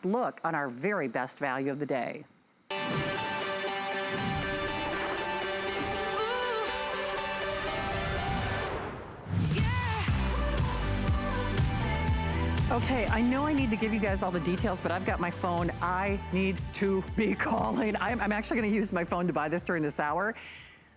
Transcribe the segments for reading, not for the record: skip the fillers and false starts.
look on our very best value of the day. Okay, I know I need to give you guys all the details, but I've got my phone. I need to be calling. I'm actually gonna use my phone to buy this during this hour.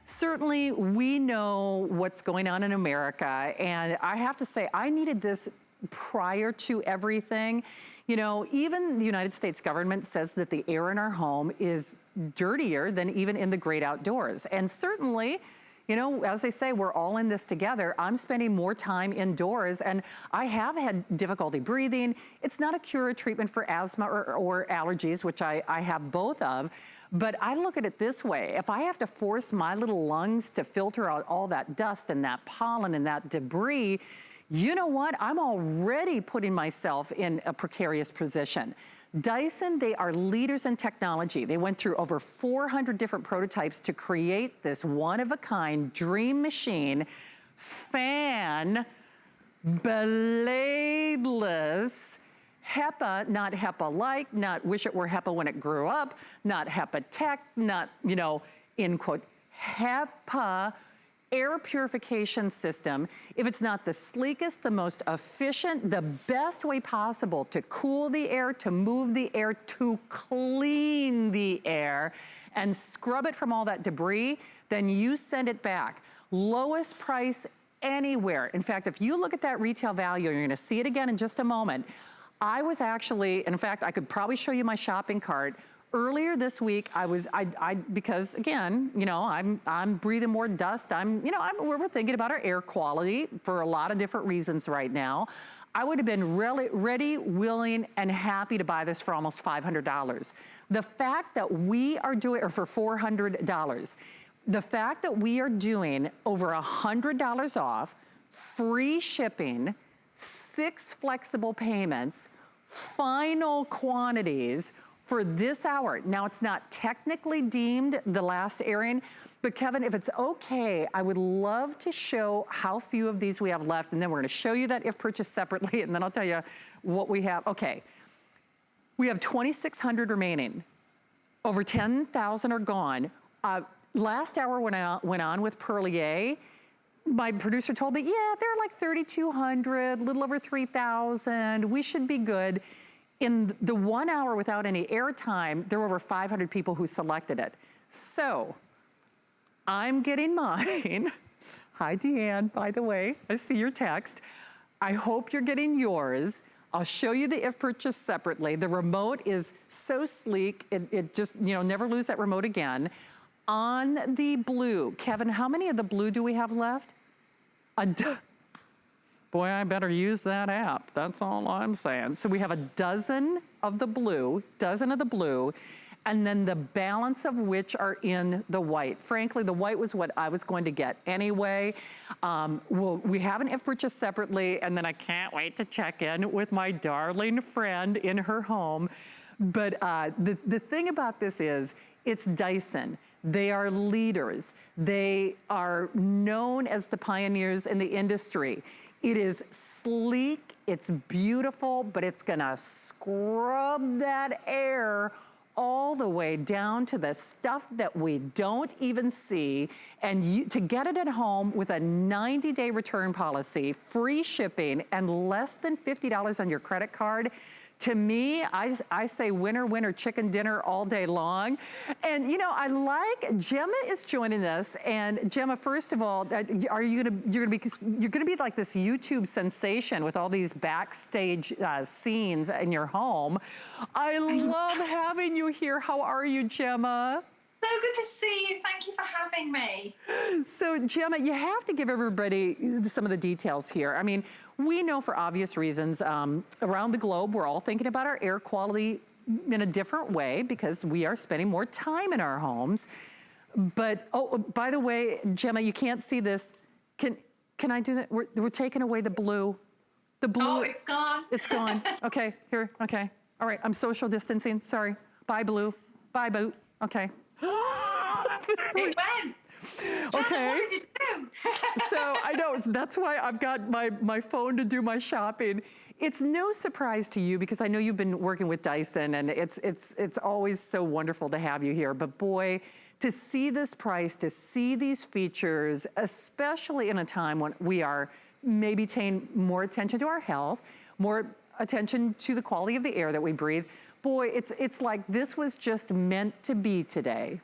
Certainly, we know what's going on in America, and I have to say, I needed this prior to everything. You know, even the United States government says that the air in our home is dirtier than even in the great outdoors. And certainly, you know, as they say, we're all in this together. I'm spending more time indoors, and I have had difficulty breathing. It's not a cure or treatment for asthma or allergies, which I have both of, but I look at it this way. If I have to force my little lungs to filter out all that dust and that pollen and that debris, you know what? I'm already putting myself in a precarious position. Dyson, they are leaders in technology. They went through over 400 different prototypes to create this one-of-a-kind dream machine, fan, bladeless, HEPA, not HEPA-like, not wish it were HEPA when it grew up, not HEPA tech, not, you know, in quote, HEPA air purification system. If it's not the sleekest, the most efficient, the best way possible to cool the air, to move the air, to clean the air, and scrub it from all that debris, then you send it back. Lowest price anywhere. In fact, if you look at that retail value, you're gonna see it again in just a moment. I was actually, in fact, I could probably show you my shopping cart. Earlier this week, because again, you know, I'm breathing more dust. We're thinking about our air quality for a lot of different reasons right now. I would have been really ready, willing, and happy to buy this for almost $500. The fact that we are doing, or for $400, the fact that we are doing over $100 off, free shipping, 6 flexible payments, final quantities, for this hour. Now, it's not technically deemed the last airing, but Kevin, if it's okay, I would love to show how few of these we have left, and then we're gonna show you that if purchased separately, and then I'll tell you what we have. Okay, we have 2,600 remaining. Over 10,000 are gone. Last hour when I went on with Perlier, my producer told me, yeah, they're like 3,200, a little over 3,000, we should be good. In the 1 hour without any airtime, there were over 500 people who selected it. So, I'm getting mine. Hi, Deanne, by the way, I see your text. I hope you're getting yours. I'll show you the if purchased separately. The remote is so sleek, it just, you know, never lose that remote again. On the blue, Kevin, how many of the blue do we have left? Boy, I better use that app. That's all I'm saying. So we have a dozen of the blue, and then the balance of which are in the white. Frankly, the white was what I was going to get anyway. We have an if purchased separately, and then I can't wait to check in with my darling friend in her home. But the thing about this is, it's Dyson. They are leaders. They are known as the pioneers in the industry. It is sleek, it's beautiful, but it's gonna scrub that air all the way down to the stuff that we don't even see. And to get it at home with a 90-day return policy, free shipping, and less than $50 on your credit card, to me, I say winner, winner, chicken dinner all day long. And you know, I like, Gemma is joining us. And Gemma, first of all, you're gonna be like this YouTube sensation with all these backstage scenes in your home. I love having you here. How are you, Gemma? So good to see you. Thank you for having me. So Gemma, you have to give everybody some of the details here. I mean, we know for obvious reasons, around the globe, we're all thinking about our air quality in a different way because we are spending more time in our homes. But, oh, by the way, Gemma, you can't see this. Can I do that? We're taking away the blue. The blue. Oh, it's gone. It's gone. Okay, here, okay. All right, I'm social distancing, sorry. Bye, blue. Bye, boo. Okay. It went. Okay. What did you do? So I know, that's why I've got my phone to do my shopping. It's no surprise to you because I know you've been working with Dyson, and it's always so wonderful to have you here. But boy, to see this price, to see these features, especially in a time when we are maybe paying more attention to our health, more attention to the quality of the air that we breathe. Boy, it's like this was just meant to be today.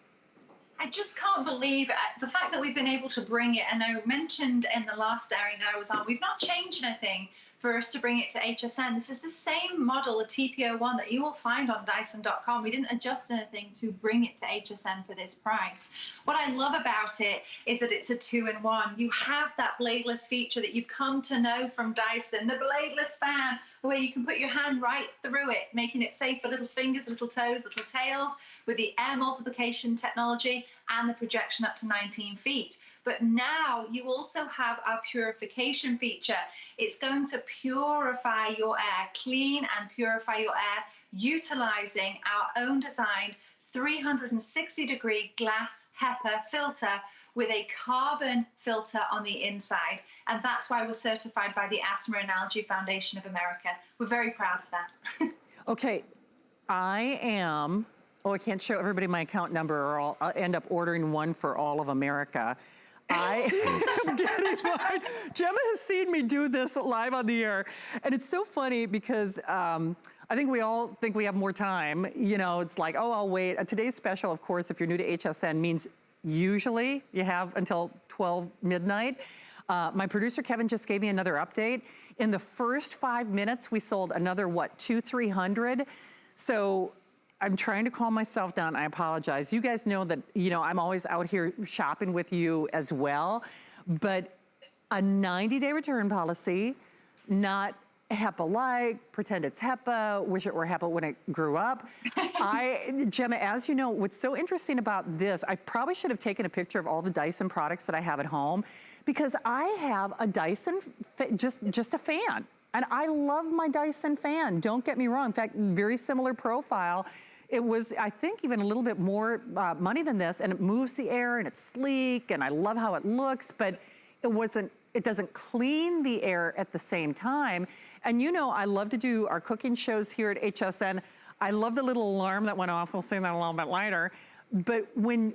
I just can't believe the fact that we've been able to bring it. And I mentioned in the last airing that I was on, we've not changed anything for us to bring it to HSN. This is the same model, the TP01, that you will find on Dyson.com. We didn't adjust anything to bring it to HSN for this price. What I love about it is that it's a 2-in-1. You have that bladeless feature that you've come to know from Dyson, the bladeless fan, where you can put your hand right through it, making it safe for little fingers, little toes, little tails, with the air multiplication technology and the projection up to 19 feet. But now you also have our purification feature. It's going to purify your air, clean and purify your air, utilizing our own designed 360-degree glass HEPA filter with a carbon filter on the inside. And that's why we're certified by the Asthma and Allergy Foundation of America. We're very proud of that. Okay, I can't show everybody my account number or I'll end up ordering one for all of America. I am getting mine. Gemma has seen me do this live on the air. And it's so funny because I think we all think we have more time. You know, it's like, oh, I'll wait. Today's special, of course, if you're new to HSN, means usually you have until 12 midnight. My producer, Kevin, just gave me another update. In the first 5 minutes, we sold another, what, 300? So I'm trying to calm myself down. I apologize. You guys know that, you know, I'm always out here shopping with you as well. But a 90-day return policy, not HEPA-like, pretend it's HEPA, wish it were HEPA when it grew up. Gemma, as you know, what's so interesting about this, I probably should have taken a picture of all the Dyson products that I have at home because I have a Dyson, just a fan. And I love my Dyson fan, don't get me wrong. In fact, very similar profile. It was, I think, even a little bit more money than this, and it moves the air and it's sleek and I love how it looks, but it doesn't clean the air at the same time. And you know, I love to do our cooking shows here at HSN. I love the little alarm that went off. We'll say that a little bit later. But when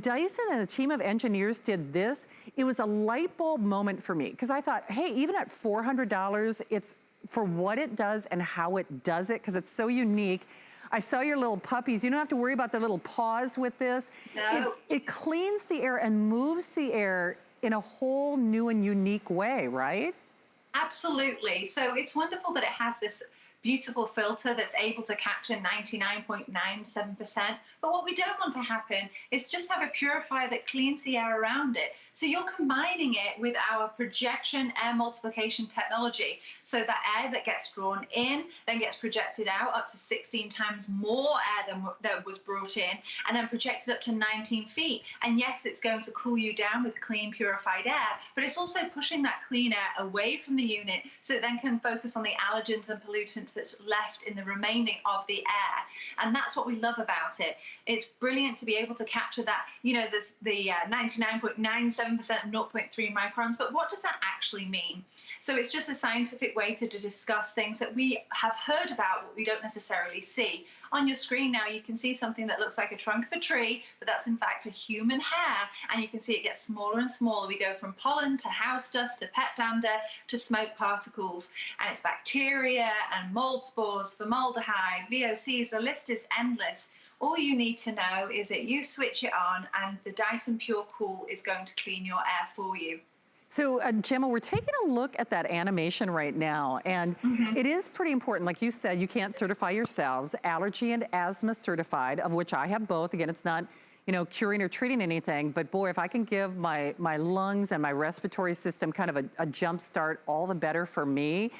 Dyson and a team of engineers did this, it was a light bulb moment for me. Because I thought, hey, even at $400, it's for what it does and how it does it, because it's so unique. I saw your little puppies. You don't have to worry about their little paws with this. No. It cleans the air and moves the air in a whole new and unique way, right? Absolutely. So it's wonderful that it has this beautiful filter that's able to capture 99.97%. But what we don't want to happen is just have a purifier that cleans the air around it. So you're combining it with our projection air multiplication technology. So that air that gets drawn in then gets projected out up to 16 times more air than that was brought in, and then projected up to 19 feet. And yes, it's going to cool you down with clean, purified air, but it's also pushing that clean air away from the unit so it then can focus on the allergens and pollutants that's left in the remaining of the air. And that's what we love about it. It's brilliant to be able to capture that, you know, the 99.97% of 0.3 microns, but what does that actually mean? So it's just a scientific way to discuss things that we have heard about, but we don't necessarily see. On your screen now, you can see something that looks like a trunk of a tree, but that's in fact a human hair. And you can see it gets smaller and smaller. We go from pollen to house dust to pet dander to smoke particles. And it's bacteria and mold spores, formaldehyde, VOCs, the list is endless. All you need to know is that you switch it on and the Dyson Pure Cool is going to clean your air for you. So Gemma, we're taking a look at that animation right now, and it is pretty important. Like you said, you can't certify yourselves, allergy and asthma certified, of which I have both. Again, it's not, you know, curing or treating anything, but boy, if I can give my lungs and my respiratory system kind of a jump start, all the better for me.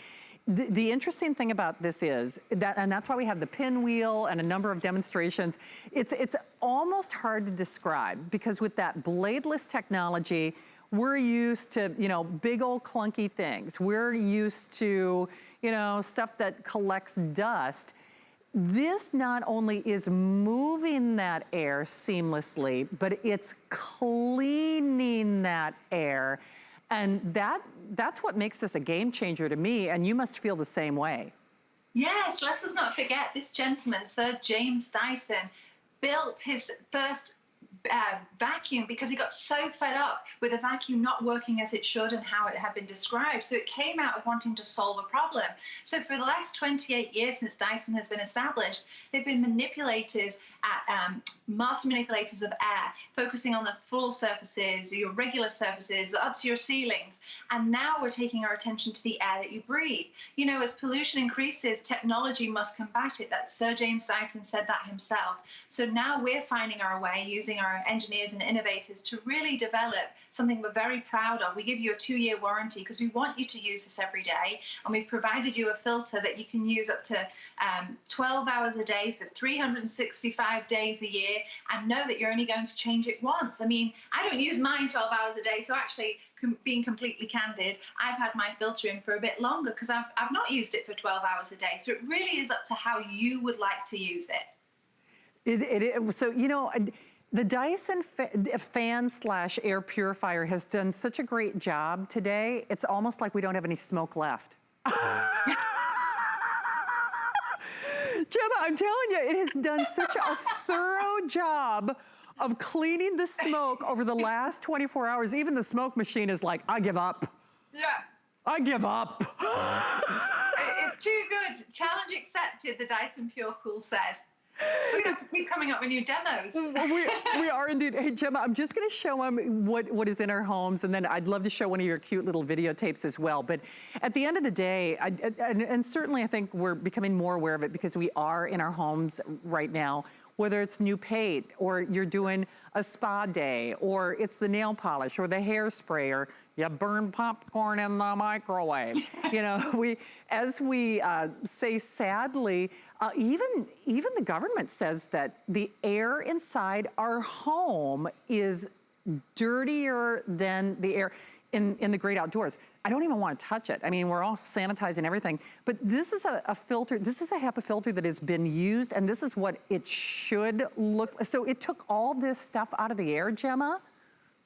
The interesting thing about this is that, and that's why we have the pinwheel and a number of demonstrations, it's almost hard to describe, because with that bladeless technology, we're used to, you know, big old clunky things. We're used to, you know, stuff that collects dust. This not only is moving that air seamlessly, but it's cleaning that air. And that's what makes this a game changer to me, and you must feel the same way. Yes, let us not forget this gentleman, Sir James Dyson, built his first vacuum because he got so fed up with the vacuum not working as it should and how it had been described. So it came out of wanting to solve a problem. So for the last 28 years since Dyson has been established, they've been manipulators master manipulators of air, focusing on the floor surfaces, your regular surfaces, up to your ceilings. And now we're taking our attention to the air that you breathe. You know, as pollution increases, technology must combat it. That Sir James Dyson said that himself. So now we're finding our way using our engineers and innovators to really develop something we're very proud of. We give you a 2-year warranty because we want you to use this every day. And we've provided you a filter that you can use up to 12 hours a day for 365 days a year, and know that you're only going to change it once. I mean, I don't use mine 12 hours a day, so actually, being completely candid, I've had my filter in for a bit longer because I've not used it for 12 hours a day. So it really is up to how you would like to use it. So, you know, the Dyson fan/air purifier has done such a great job today, it's almost like we don't have any smoke left. Gemma, I'm telling you, it has done such a thorough job of cleaning the smoke over the last 24 hours. Even the smoke machine is like, I give up. Yeah. I give up. It's too good. Challenge accepted, the Dyson Pure Cool said. We're going to have to keep coming up with new demos. We are indeed. Hey, Gemma, I'm just going to show them what is in our homes, and then I'd love to show one of your cute little videotapes as well. But at the end of the day, and certainly I think we're becoming more aware of it because we are in our homes right now, whether it's new paint or you're doing a spa day or it's the nail polish or the hairspray or you burn popcorn in the microwave. You know, as we say sadly, even the government says that the air inside our home is dirtier than the air in the great outdoors. I don't even want to touch it. I mean, we're all sanitizing everything, but this is a filter, this is a HEPA filter that has been used, and this is what it should look like. So it took all this stuff out of the air, Gemma?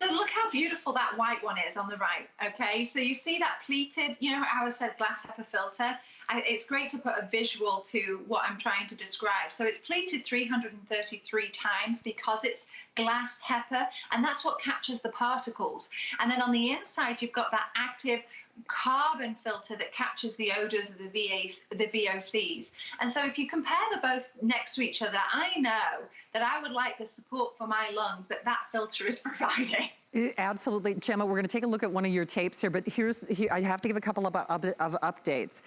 So look how beautiful that white one is on the right, okay? So you see that pleated, you know how I said glass HEPA filter? It's great to put a visual to what I'm trying to describe. So it's pleated 333 times because it's glass HEPA, and that's what captures the particles. And then on the inside, you've got that active carbon filter that captures the odors of the VOCs. And so if you compare them both next to each other, I know that I would like the support for my lungs that filter is providing. Absolutely. Gemma, we're going to take a look at one of your tapes here, but here I have to give a couple of updates.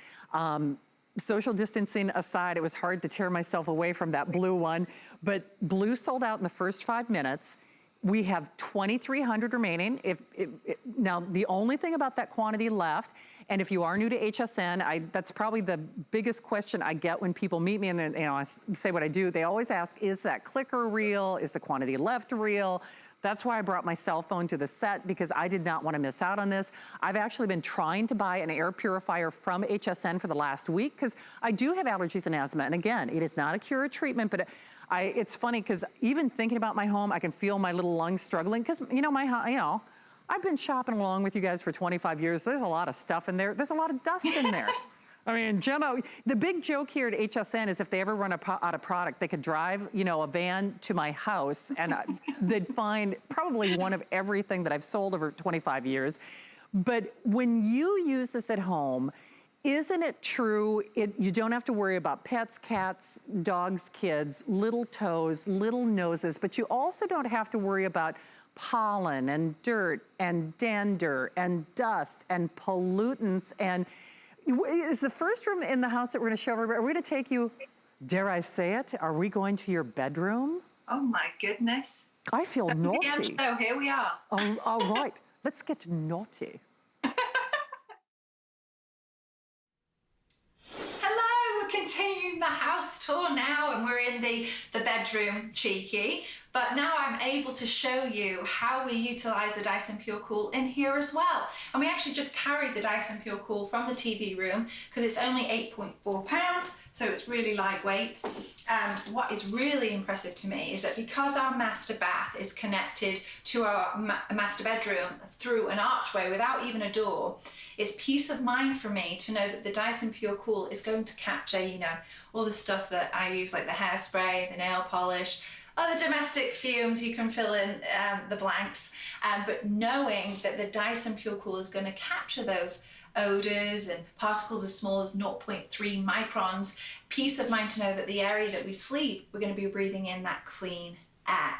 Social distancing aside, it was hard to tear myself away from that blue one, but blue sold out in the first 5 minutes. We have 2,300 remaining. Now, the only thing about that quantity left, and if you are new to HSN, that's probably the biggest question I get when people meet me and then, you know, I say what I do. They always ask, is that clicker real? Is the quantity left real? That's why I brought my cell phone to the set, because I did not want to miss out on this. I've actually been trying to buy an air purifier from HSN for the last week because I do have allergies and asthma. And again, it is not a cure or treatment, but it's funny because even thinking about my home, I can feel my little lungs struggling because, you know, I've been shopping along with you guys for 25 years. There's a lot of stuff in there. There's a lot of dust in there. I mean, Gemma, the big joke here at HSN is if they ever run out of product, they could drive, you know, a van to my house and they'd find probably one of everything that I've sold over 25 years. But when you use this at home, isn't it true, you don't have to worry about pets, cats, dogs, kids, little toes, little noses, but you also don't have to worry about pollen and dirt and dander and dust and pollutants. And is the first room in the house that we're going to show everybody, are we going to take you, dare I say it, are we going to your bedroom? Oh my goodness. I feel naughty. Oh, here we are. Oh, all right, let's get naughty. Continuing the house tour now, and we're in the bedroom, cheeky, but now I'm able to show you how we utilize the Dyson Pure Cool in here as well. And we actually just carried the Dyson Pure Cool from the TV room because it's only 8.4 pounds, so it's really lightweight. What is really impressive to me is that because our master bath is connected to our master bedroom through an archway without even a door, it's peace of mind for me to know that the Dyson Pure Cool is going to capture, you know, all the stuff that I use, like the hairspray, the nail polish, other domestic fumes. You can fill in the blanks, but knowing that the Dyson Pure Cool is going to capture those odors and particles as small as 0.3 microns, peace of mind to know that the area that we sleep, we're going to be breathing in that clean air.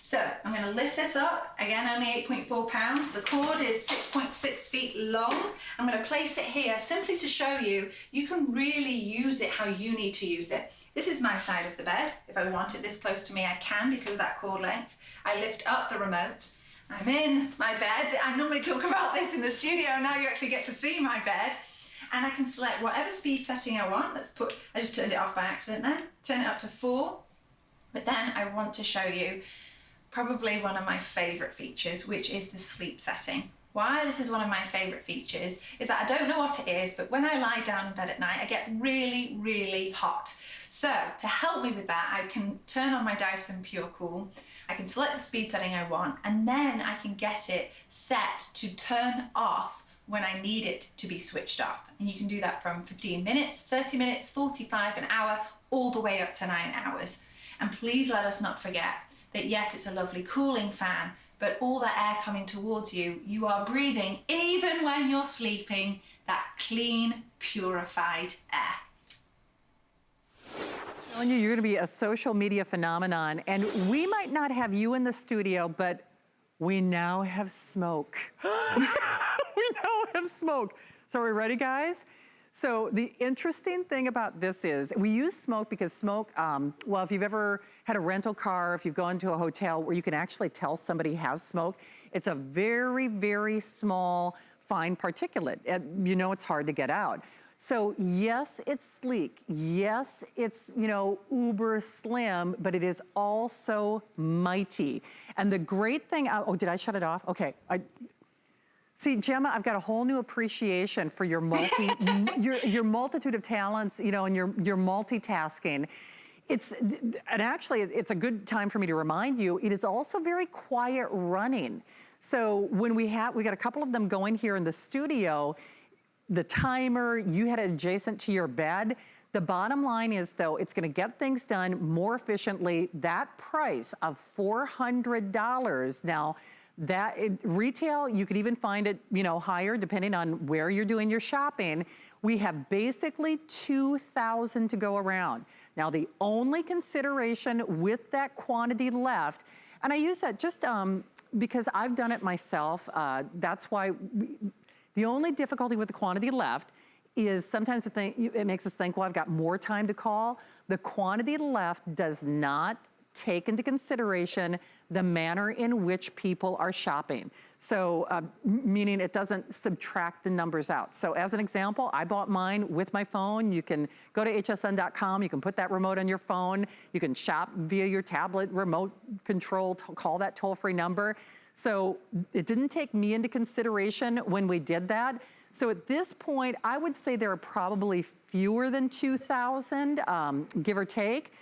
So I'm going to lift this up, again only 8.4 pounds, the cord is 6.6 feet long. I'm going to place it here simply to show you, you can really use it how you need to use it. This is my side of the bed. If I want it this close to me, I can because of that cord length. I lift up the remote. I'm in my bed. I normally talk about this in the studio, now you actually get to see my bed. And I can select whatever speed setting I want. I just turned it off by accident then. Turn it up to 4. But then I want to show you probably one of my favorite features, which is the sleep setting. Why this is one of my favorite features is that I don't know what it is, but when I lie down in bed at night, I get really, really hot. So to help me with that, I can turn on my Dyson Pure Cool, I can select the speed setting I want, and then I can get it set to turn off when I need it to be switched off. And you can do that from 15 minutes, 30 minutes, 45, an hour, all the way up to 9 hours. And please let us not forget that yes, it's a lovely cooling fan, but all that air coming towards you, you are breathing, even when you're sleeping, that clean, purified air. Telling you, you're gonna be a social media phenomenon, and we might not have you in the studio, but we now have smoke. We now have smoke. So are we ready, guys? So the interesting thing about this is we use smoke because smoke, well, if you've ever had a rental car, if you've gone to a hotel where you can actually tell somebody has smoke, it's a very, very small, fine particulate. And you know it's hard to get out. So yes, it's sleek. Yes, it's, you know, uber slim, but it is also mighty. And the great thing, oh, did I shut it off? Okay. See, Gemma, I've got a whole new appreciation for your your multitude of talents, you know, and your multitasking. And actually, it's a good time for me to remind you, it is also very quiet running. So when we got a couple of them going here in the studio, the timer, you had it adjacent to your bed. The bottom line is, though, it's gonna get things done more efficiently. That price of $400, now, retail, you could even find it, you know, higher depending on where you're doing your shopping. We have basically 2,000 to go around. Now, the only consideration with that quantity left, and I use that just because I've done it myself, that's why the only difficulty with the quantity left is sometimes it makes us think, well, I've got more time to call. The quantity left does not take into consideration the manner in which people are shopping. So, meaning it doesn't subtract the numbers out. So as an example, I bought mine with my phone. You can go to hsn.com, you can put that remote on your phone, you can shop via your tablet, remote control, call that toll-free number. So it didn't take me into consideration when we did that. So at this point, I would say there are probably fewer than 2,000, give or take.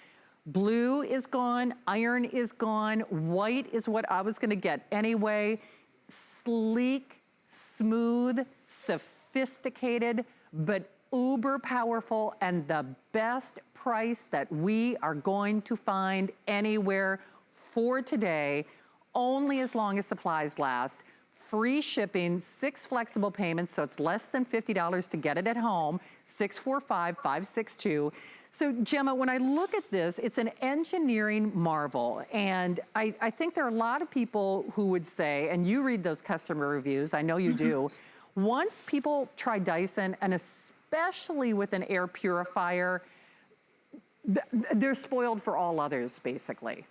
Blue is gone, iron is gone, white is what I was gonna get anyway. Sleek, smooth, sophisticated, but uber powerful, and the best price that we are going to find anywhere for today, only as long as supplies last. Free shipping, 6 flexible payments, so it's less than $50 to get it at home, 645-562. So Gemma, when I look at this, it's an engineering marvel. And I think there are a lot of people who would say, and you read those customer reviews, I know you do, once people try Dyson, and especially with an air purifier, they're spoiled for all others, basically.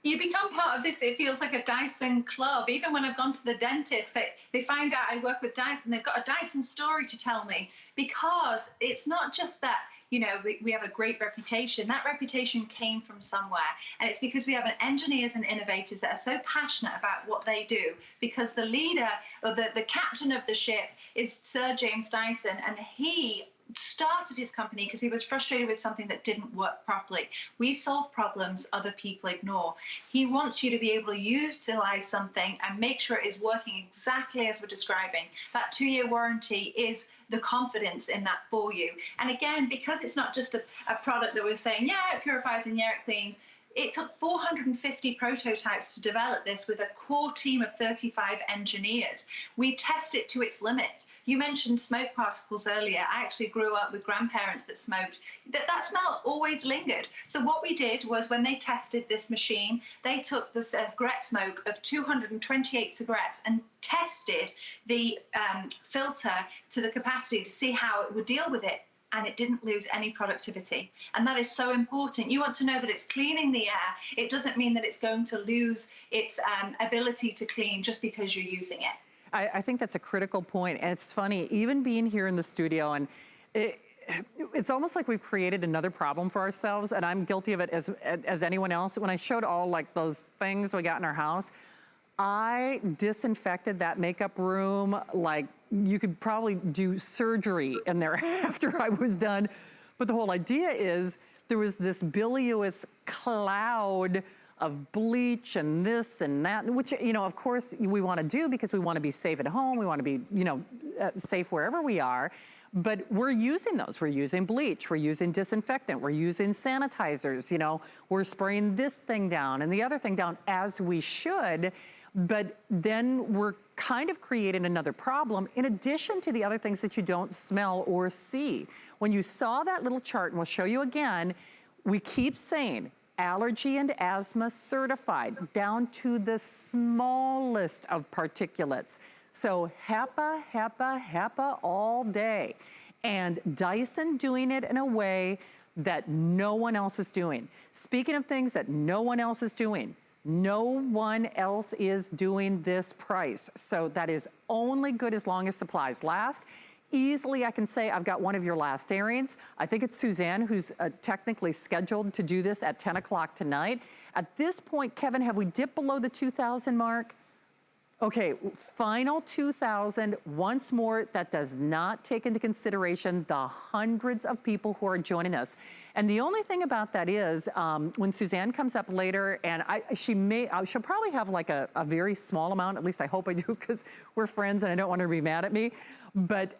You become part of this, it feels like a Dyson club. Even when I've gone to the dentist, they find out I work with Dyson, they've got a Dyson story to tell me, because it's not just that, you know, we have a great reputation. That reputation came from somewhere. And it's because we have engineers and innovators that are so passionate about what they do, because the leader, or the captain of the ship is Sir James Dyson, and he started his company because he was frustrated with something that didn't work properly. We solve problems other people ignore. He wants you to be able to utilize something and make sure it is working exactly as we're describing. That 2-year warranty is the confidence in that for you. And again, because it's not just a product that we're saying, yeah, it purifies and yeah, it cleans. It took 450 prototypes to develop this with a core team of 35 engineers. We test it to its limits. You mentioned smoke particles earlier. I actually grew up with grandparents that smoked. That smell always lingered. So what we did was when they tested this machine, they took the cigarette smoke of 228 cigarettes and tested the filter to the capacity to see how it would deal with it. And it didn't lose any productivity. And that is so important. You want to know that it's cleaning the air. It doesn't mean that it's going to lose its ability to clean just because you're using it. I think that's a critical point. And it's funny, even being here in the studio, and it's almost like we've created another problem for ourselves, and I'm guilty of it as anyone else. When I showed all like those things we got in our house, I disinfected that makeup room like you could probably do surgery in there after I was done. But the whole idea is there was this bilious cloud of bleach and this and that, which, you know, of course we want to do because we want to be safe at home. We want to be, you know, safe wherever we are. But we're using those. We're using bleach. We're using disinfectant. We're using sanitizers. You know, we're spraying this thing down and the other thing down as we should. But then we're kind of creating another problem in addition to the other things that you don't smell or see. When you saw that little chart, and we'll show you again, we keep saying allergy and asthma certified down to the smallest of particulates. So HEPA, HEPA, HEPA all day. And Dyson doing it in a way that no one else is doing. Speaking of things that no one else is doing, no one else is doing this price. So that is only good as long as supplies last. Easily, I can say I've got one of your last airings. I think it's Suzanne who's technically scheduled to do this at 10 o'clock tonight. At this point, Kevin, have we dipped below the 2,000 mark? Okay, final 2,000. Once more, that does not take into consideration the hundreds of people who are joining us. And the only thing about that is when Suzanne comes up later, and she'll probably have like a very small amount, at least I hope I do, because we're friends and I don't want her to be mad at me. But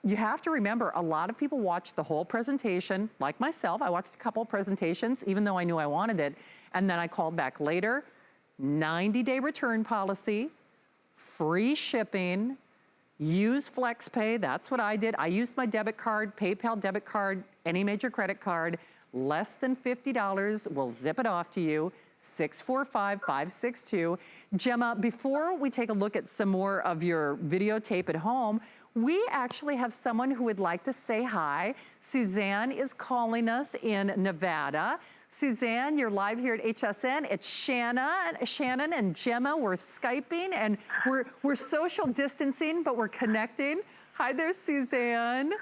you have to remember, a lot of people watch the whole presentation, like myself. I watched a couple of presentations, even though I knew I wanted it. And then I called back later, 90-day return policy, free shipping, use FlexPay. That's what I did. I used my debit card, PayPal debit card, any major credit card. Less than $50, we'll zip it off to you. 645-562. Gemma, before we take a look at some more of your videotape at home, we actually have someone who would like to say hi. Suzanne is calling us in Nevada. Suzanne, you're live here at HSN. It's Shannon and Gemma. We're Skyping and we're social distancing, but we're connecting. Hi there, Suzanne.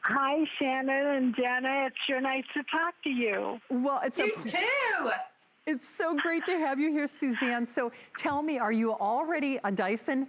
Hi, Shannon and Jenna. It's sure nice to talk to you. Well, You too. It's so great to have you here, Suzanne. So tell me, are you already a Dyson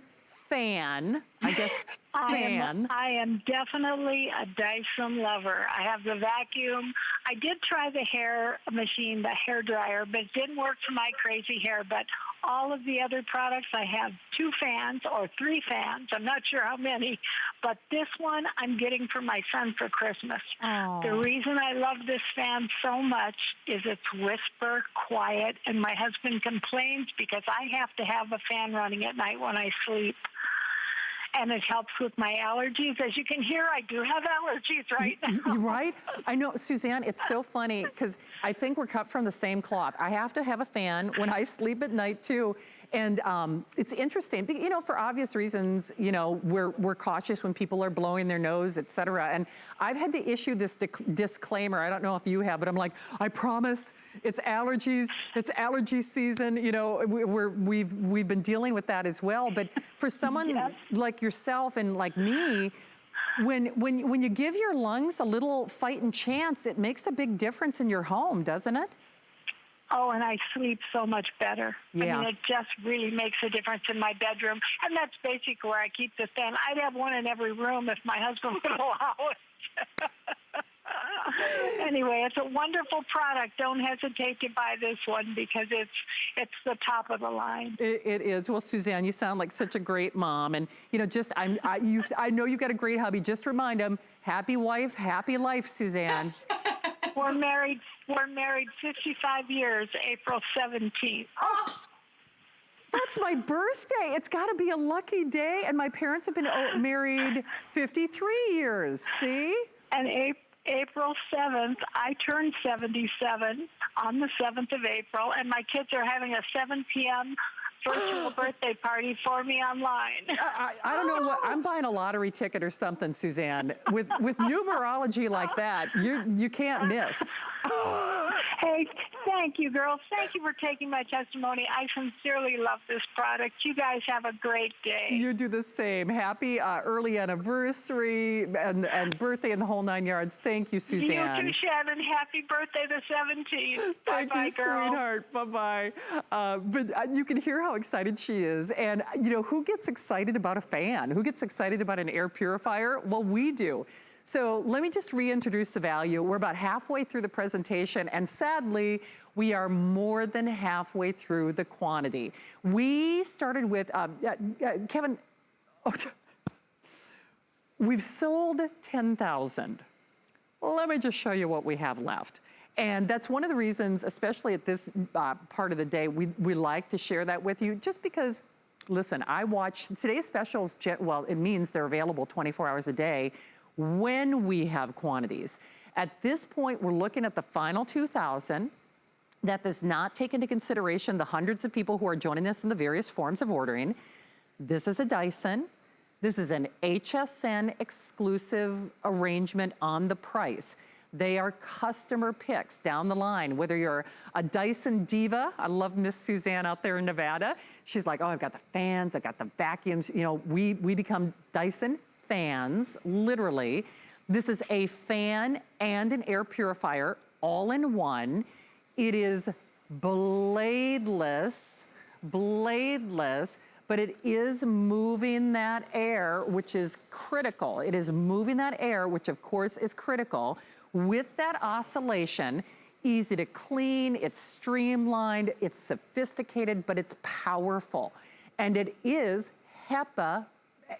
fan? I guess fan. I am definitely a Dyson lover. I have the vacuum. I did try the hair machine, the hair dryer, but it didn't work for my crazy hair. But all of the other products, I have 2 fans or 3 fans. I'm not sure how many, but this one I'm getting for my son for Christmas. Oh. The reason I love this fan so much is it's whisper quiet, and my husband complains because I have to have a fan running at night when I sleep. And it helps with my allergies. As you can hear, I do have allergies right now. Right? I know, Suzanne, it's so funny because I think we're cut from the same cloth. I have to have a fan when I sleep at night too. And it's interesting, you know, for obvious reasons, you know, we're cautious when people are blowing their nose, et cetera. And I've had to issue this disclaimer. I don't know if you have, but I'm like, I promise it's allergies. It's allergy season. You know, we've been dealing with that as well. But for someone like yourself and like me, when you give your lungs a little fighting chance, it makes a big difference in your home, doesn't it? Oh, and I sleep so much better. Yeah. I mean, it just really makes a difference in my bedroom. And that's basically where I keep the fan. I'd have one in every room if my husband would allow it. Anyway, it's a wonderful product. Don't hesitate to buy this one because it's the top of the line. It is. Well, Suzanne, you sound like such a great mom, and I know you've got a great hubby. Just remind him, happy wife, happy life, Suzanne. We're married 55 years, April 17th. Oh, that's my birthday. It's got to be a lucky day, and my parents have been married 53 years. See? And April 7th, I turned 77 on the 7th of April, and my kids are having a 7 p.m. virtual birthday party for me online. I don't know what, I'm buying a lottery ticket or something, Suzanne. With numerology like that, you can't miss. Hey, thank you, girls. Thank you for taking my testimony. I sincerely love this product. You guys have a great day. You do the same. Happy early anniversary and birthday and the whole 9 yards. Thank you, Suzanne. You too, Shannon. Happy birthday the 17th. Thank Bye-bye, you, girl. sweetheart. Bye-bye. But you can hear how excited she is. And, who gets excited about a fan? Who gets excited about an air purifier? Well, we do. So let me just reintroduce the value. We're about halfway through the presentation, and sadly, we are more than halfway through the quantity. We started with, Kevin, we've sold 10,000. Let me just show you what we have left. And that's one of the reasons, especially at this part of the day, we like to share that with you, just because, listen, I watch today's specials, well, it means they're available 24 hours a day when we have quantities. At this point, we're looking at the final 2,000. That does not take into consideration the hundreds of people who are joining us in the various forms of ordering. This is a Dyson. This is an HSN exclusive arrangement on the price. They are customer picks down the line, whether you're a Dyson diva. I love Miss Suzanne out there in Nevada. She's like, oh, I've got the fans, I've got the vacuums. We become Dyson fans, literally. This is a fan and an air purifier all in one. It is bladeless, but it is moving that air, which is critical. It is moving that air, which of course is critical. With that oscillation, easy to clean, it's streamlined, it's sophisticated, but it's powerful. And it is HEPA,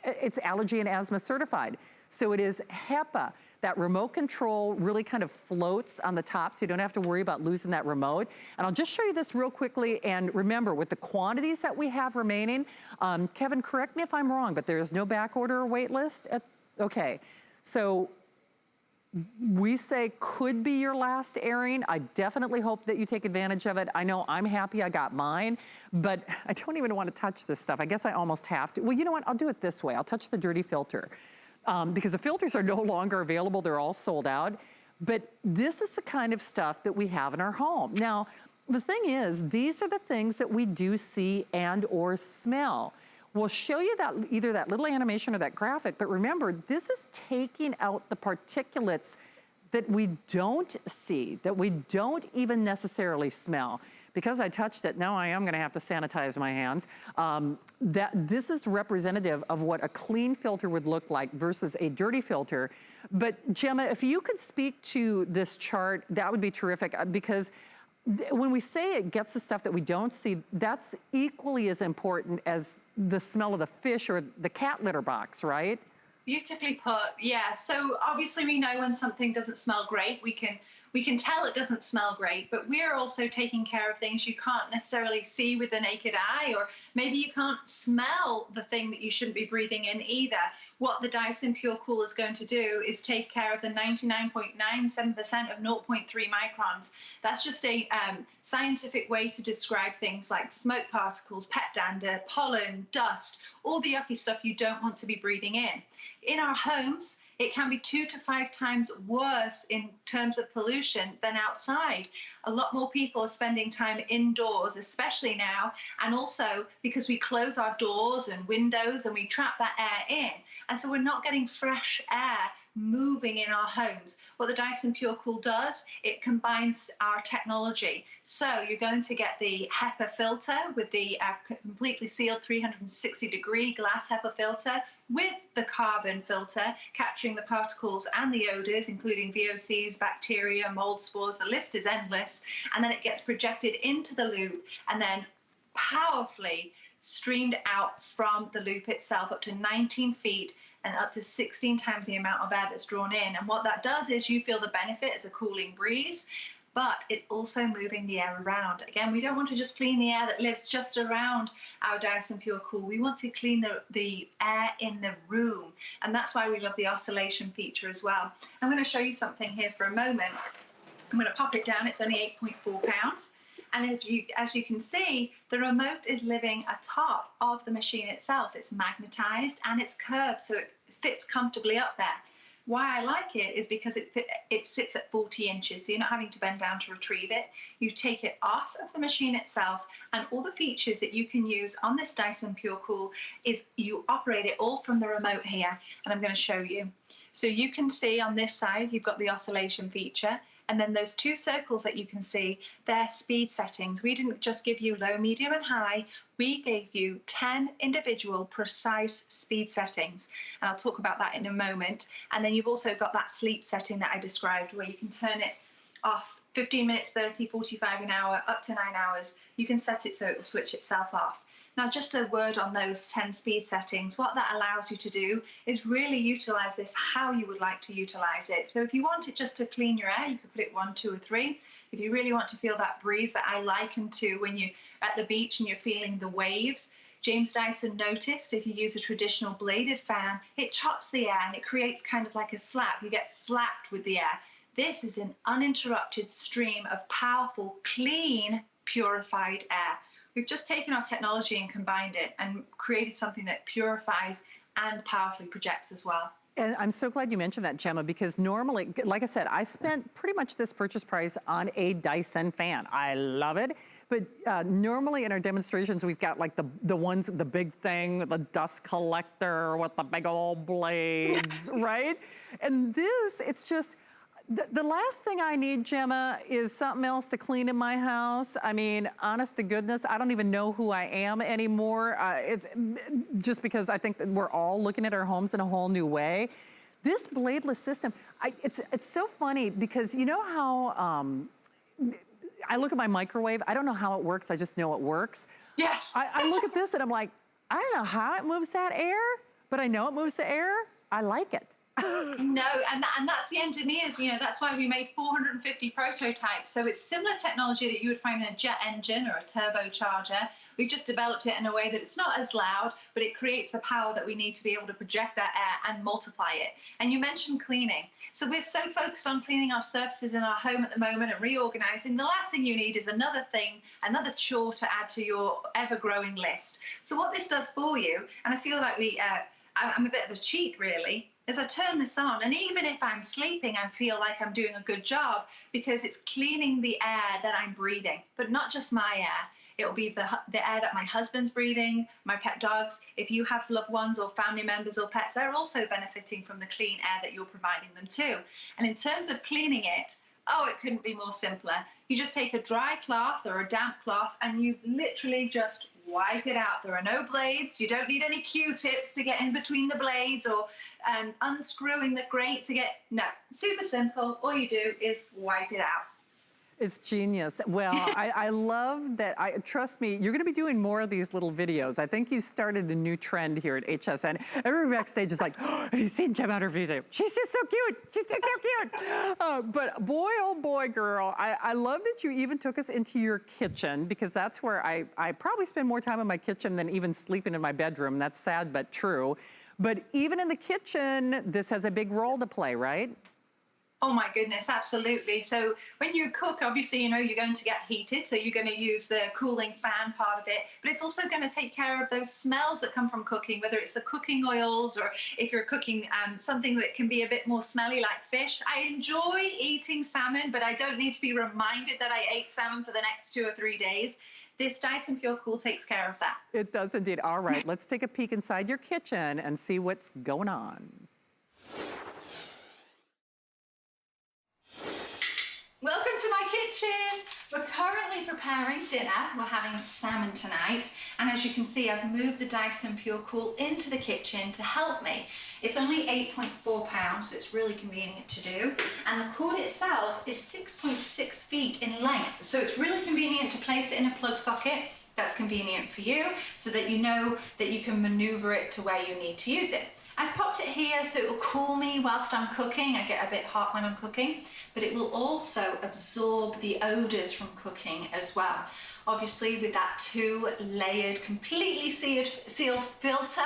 it's allergy and asthma certified. So it is HEPA. That remote control really kind of floats on the top, so you don't have to worry about losing that remote. And I'll just show you this real quickly. And remember, with the quantities that we have remaining, Kevin, correct me if I'm wrong, but there's no back order or wait list? Okay, so we say could be your last airing. I definitely hope that you take advantage of it. I know I'm happy I got mine, but I don't even want to touch this stuff. I guess I almost have to. Well, you know what? I'll do it this way. I'll touch the dirty filter. Because the filters are no longer available. They're all sold out. But this is the kind of stuff that we have in our home. Now, the thing is, these are the things that we do see and or smell. We'll show you that either that little animation or that graphic, but remember, this is taking out the particulates that we don't see, that we don't even necessarily smell. Because I touched it, now I am gonna have to sanitize my hands. This is representative of what a clean filter would look like versus a dirty filter. But Gemma, if you could speak to this chart, that would be terrific, because when we say it gets the stuff that we don't see, that's equally as important as the smell of the fish or the cat litter box, right? Beautifully put. Yeah. So obviously we know when something doesn't smell great. We can tell it doesn't smell great, but we're also taking care of things you can't necessarily see with the naked eye, or maybe you can't smell the thing that you shouldn't be breathing in either. What the Dyson Pure Cool is going to do is take care of the 99.97% of 0.3 microns. That's just a scientific way to describe things like smoke particles, pet dander, pollen, dust, all the yucky stuff you don't want to be breathing in. In our homes, it can be 2 to 5 times worse in terms of pollution than outside. A lot more people are spending time indoors, especially now, and also because we close our doors and windows and we trap that air in. And so we're not getting fresh air moving in our homes. What the Dyson Pure Cool does, it combines our technology. So you're going to get the HEPA filter with the completely sealed 360-degree glass HEPA filter with the carbon filter, capturing the particles and the odors, including VOCs, bacteria, mold spores, the list is endless. And then it gets projected into the loop and then powerfully streamed out from the loop itself up to 19 feet and up to 16 times the amount of air that's drawn in. And what that does is you feel the benefit as a cooling breeze, but it's also moving the air around. Again, we don't want to just clean the air that lives just around our Dyson Pure Cool. We want to clean the air in the room. And that's why we love the oscillation feature as well. I'm going to show you something here for a moment. I'm going to pop it down. It's only 8.4 pounds. And as you can see, the remote is living atop of the machine itself. It's magnetized and it's curved, so it fits comfortably up there. Why I like it is because it sits at 40 inches, so you're not having to bend down to retrieve it. You take it off of the machine itself, and all the features that you can use on this Dyson Pure Cool is you operate it all from the remote here, and I'm going to show you. So you can see on this side, you've got the oscillation feature. And then those two circles that you can see, they're speed settings. We didn't just give you low, medium, and high. We gave you 10 individual precise speed settings. And I'll talk about that in a moment. And then you've also got that sleep setting that I described, where you can turn it off 15 minutes, 30, 45 an hour, up to 9 hours. You can set it so it will switch itself off. Now, just a word on those 10 speed settings. What that allows you to do is really utilize this how you would like to utilize it. So if you want it just to clean your air, you could put it 1, 2, or 3. If you really want to feel that breeze that I liken to when you're at the beach and you're feeling the waves, James Dyson noticed if you use a traditional bladed fan, it chops the air and it creates kind of like a slap. You get slapped with the air. This is an uninterrupted stream of powerful, clean, purified air. We've just taken our technology and combined it and created something that purifies and powerfully projects as well. And I'm so glad you mentioned that, Gemma, because normally, like I said, I spent pretty much this purchase price on a Dyson fan. I love it. But normally in our demonstrations, we've got like the ones, the big thing, the dust collector with the big old blades, right? And this, it's just, the last thing I need, Gemma, is something else to clean in my house. I mean, honest to goodness, I don't even know who I am anymore. It's just because I think that we're all looking at our homes in a whole new way. This bladeless system, it's so funny because you know how I look at my microwave, I don't know how it works, I just know it works. Yes. I look at this and I'm like, I don't know how it moves that air, but I know it moves the air. I like it. No, and that's the engineers, you know, that's why we made 450 prototypes. So it's similar technology that you would find in a jet engine or a turbocharger. We've just developed it in a way that it's not as loud, but it creates the power that we need to be able to project that air and multiply it. And you mentioned cleaning. So we're so focused on cleaning our surfaces in our home at the moment and reorganizing. The last thing you need is another thing, another chore to add to your ever-growing list. So what this does for you, and I feel like I'm a bit of a cheat really, is I turn this on, and even if I'm sleeping, I feel like I'm doing a good job because it's cleaning the air that I'm breathing, but not just my air. It will be the air that my husband's breathing, my pet dogs. If you have loved ones or family members or pets, they're also benefiting from the clean air that you're providing them too. And in terms of cleaning it, oh, it couldn't be more simpler. You just take a dry cloth or a damp cloth and you literally just wipe it out. There are no blades. You don't need any Q-tips to get in between the blades or unscrewing the grate to get, no, super simple. All you do is wipe it out. It's genius. Well, I love that. Trust me, you're going to be doing more of these little videos. I think you started a new trend here at HSN. Everybody backstage is like, oh, have you seen Gemma on her video? She's just so cute. She's just so cute. But boy, oh boy, girl, I love that you even took us into your kitchen because that's where I probably spend more time in my kitchen than even sleeping in my bedroom. That's sad, but true. But even in the kitchen, this has a big role to play, right? Oh my goodness, absolutely. So when you cook, obviously, you know, you're going to get heated, so you're going to use the cooling fan part of it, but it's also going to take care of those smells that come from cooking, whether it's the cooking oils or if you're cooking something that can be a bit more smelly like fish. I enjoy eating salmon, but I don't need to be reminded that I ate salmon for the next 2 or 3 days. This Dyson Pure Cool takes care of that. It does indeed. All right, let's take a peek inside your kitchen and see what's going on. preparing dinner. We're having salmon tonight, and as you can see, I've moved the Dyson Pure Cool into the kitchen to help me. It's only 8.4 pounds, so it's really convenient to do, and the cord itself is 6.6 feet in length, so it's really convenient to place it in a plug socket. That's convenient for you, so that you know that you can maneuver it to where you need to use it. I've popped it here so it will cool me whilst I'm cooking. I get a bit hot when I'm cooking, but it will also absorb the odours from cooking as well. Obviously, with that 2-layered, completely sealed filter,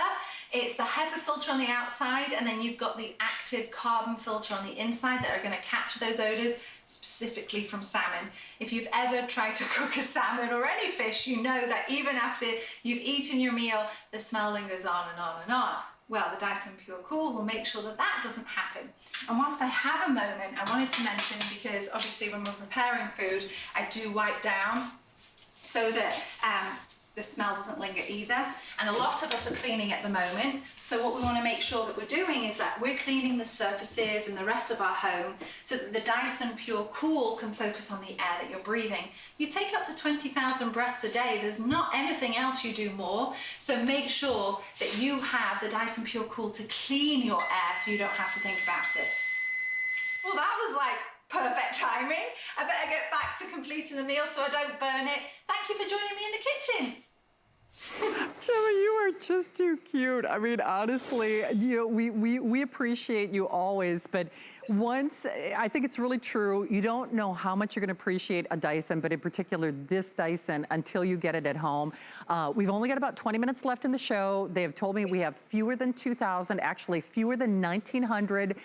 it's the HEPA filter on the outside, and then you've got the active carbon filter on the inside that are going to capture those odours, specifically from salmon. If you've ever tried to cook a salmon or any fish, you know that even after you've eaten your meal, the smell lingers on and on and on. Well, the Dyson Pure Cool will make sure that that doesn't happen. And whilst I have a moment, I wanted to mention, because obviously when we're preparing food, I do wipe down so that the smell doesn't linger either. And a lot of us are cleaning at the moment. So what we want to make sure that we're doing is that we're cleaning the surfaces and the rest of our home so that the Dyson Pure Cool can focus on the air that you're breathing. You take up to 20,000 breaths a day. There's not anything else you do more. So make sure that you have the Dyson Pure Cool to clean your air so you don't have to think about it. Well, that was like perfect timing. I better get back to completing the meal so I don't burn it. Thank you for joining me in the kitchen. Gemma, you are just too cute. I mean, honestly, we appreciate you always, but once, I think it's really true, you don't know how much you're gonna appreciate a Dyson, but in particular this Dyson, until you get it at home. We've only got about 20 minutes left in the show. They have told me we have fewer than 2,000, actually fewer than 1,900.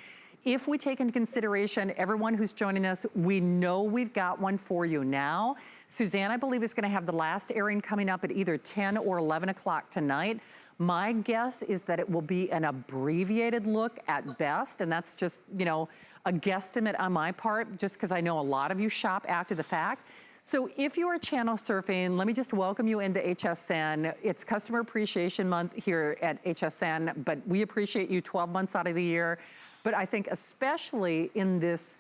If we take into consideration everyone who's joining us, we know we've got one for you now. Suzanne, I believe, is gonna have the last airing coming up at either 10 or 11 o'clock tonight. My guess is that it will be an abbreviated look at best, and that's just, you know, a guesstimate on my part, just because I know a lot of you shop after the fact. So if you are channel surfing, let me just welcome you into HSN. It's Customer Appreciation Month here at HSN, but we appreciate you 12 months out of the year. But I think especially in this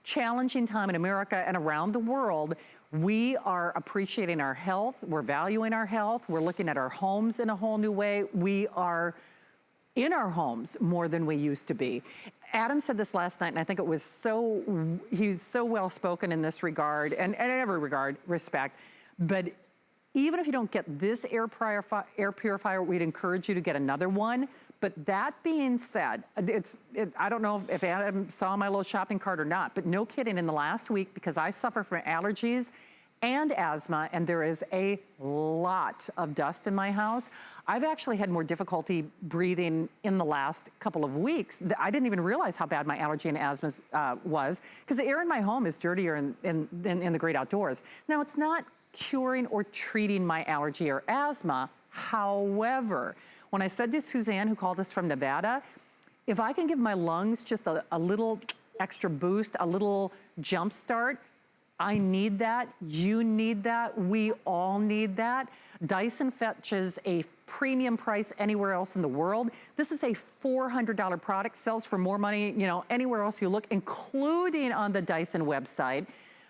challenging time in America and around the world, we are appreciating our health, we're valuing our health, we're looking at our homes in a whole new way. We are in our homes more than we used to be. Adam said this last night, and I think it was he's so well spoken in this regard, and in every respect, but even if you don't get this air purifier, we'd encourage you to get another one. But that being said, I don't know if Adam saw my little shopping cart or not, but no kidding, in the last week, because I suffer from allergies and asthma, and there is a lot of dust in my house, I've actually had more difficulty breathing in the last couple of weeks. I didn't even realize how bad my allergy and asthma was, because the air in my home is dirtier in the great outdoors. Now, it's not curing or treating my allergy or asthma. However, when I said to Suzanne, who called us from Nevada, if I can give my lungs just a little extra boost, a little jump start, I need that, you need that, we all need that. Dyson fetches a premium price anywhere else in the world. This is a $400 product, sells for more money, you know, anywhere else you look, including on the Dyson website.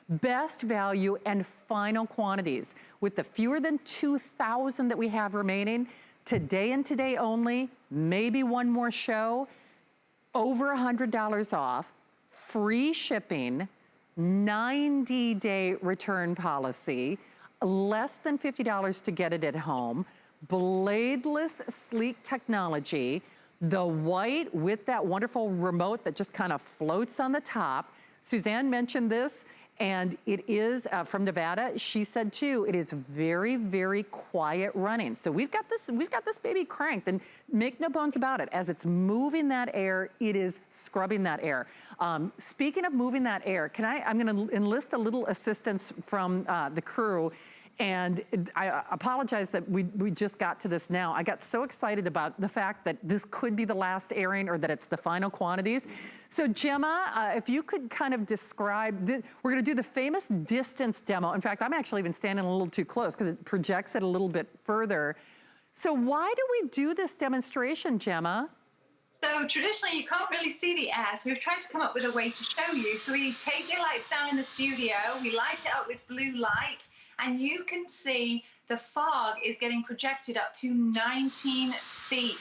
Best value and final quantities. With the fewer than 2,000 that we have remaining, today and today only, maybe one more show, over $100 off, free shipping, 90-day return policy, less than $50 to get it at home, bladeless sleek technology, the white with that wonderful remote that just kind of floats on the top. Suzanne mentioned this, and it is from Nevada. She said too, it is very, very quiet running. So we've got this baby cranked, and make no bones about it, as it's moving that air, it is scrubbing that air. Speaking of moving that air, I'm gonna enlist a little assistance from the crew. And I apologize that we just got to this now. I got so excited about the fact that this could be the last airing, or that it's the final quantities. So Gemma, if you could kind of describe, we're gonna do the famous distance demo. In fact, I'm actually even standing a little too close because it projects it a little bit further. So why do we do this demonstration, Gemma? So traditionally, you can't really see the air, so we've tried to come up with a way to show you. So we take your lights down in the studio, we light it up with blue light, and you can see the fog is getting projected up to 19 feet.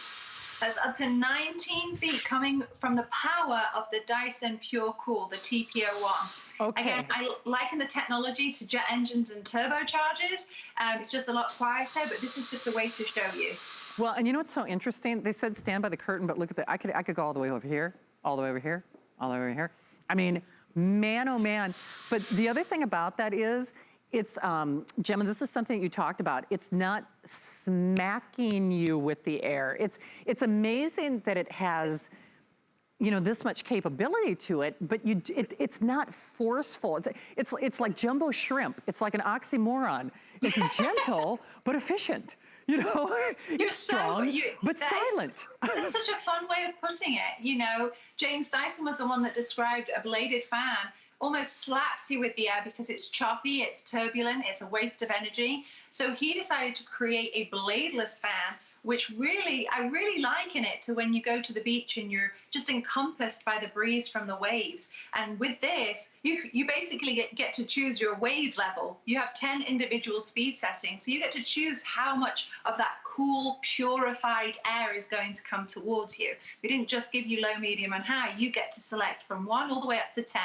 That's up to 19 feet coming from the power of the Dyson Pure Cool, the TP01. Okay. Again, I liken the technology to jet engines and turbochargers. It's just a lot quieter, but this is just a way to show you. Well, and you know what's so interesting? They said stand by the curtain, but look at that. I could go all the way over here, all the way over here, all the way over here. I mean, man, oh man. But the other thing about that is, it's, Gemma, this is something that you talked about. It's not smacking you with the air. It's amazing that it has, you know, this much capability to it, but it's not forceful. It's like jumbo shrimp. It's like an oxymoron. It's gentle, but efficient. You know, it's strong, but silent. It's such a fun way of putting it. You know, James Dyson was the one that described a bladed fan almost slaps you with the air because it's choppy, it's turbulent, it's a waste of energy. So he decided to create a bladeless fan, which really, I really liken it to when you go to the beach and you're just encompassed by the breeze from the waves. And with this, you basically get to choose your wave level. You have 10 individual speed settings, so you get to choose how much of that cool, purified air is going to come towards you. We didn't just give you low, medium, and high. You get to select from 1 all the way up to 10.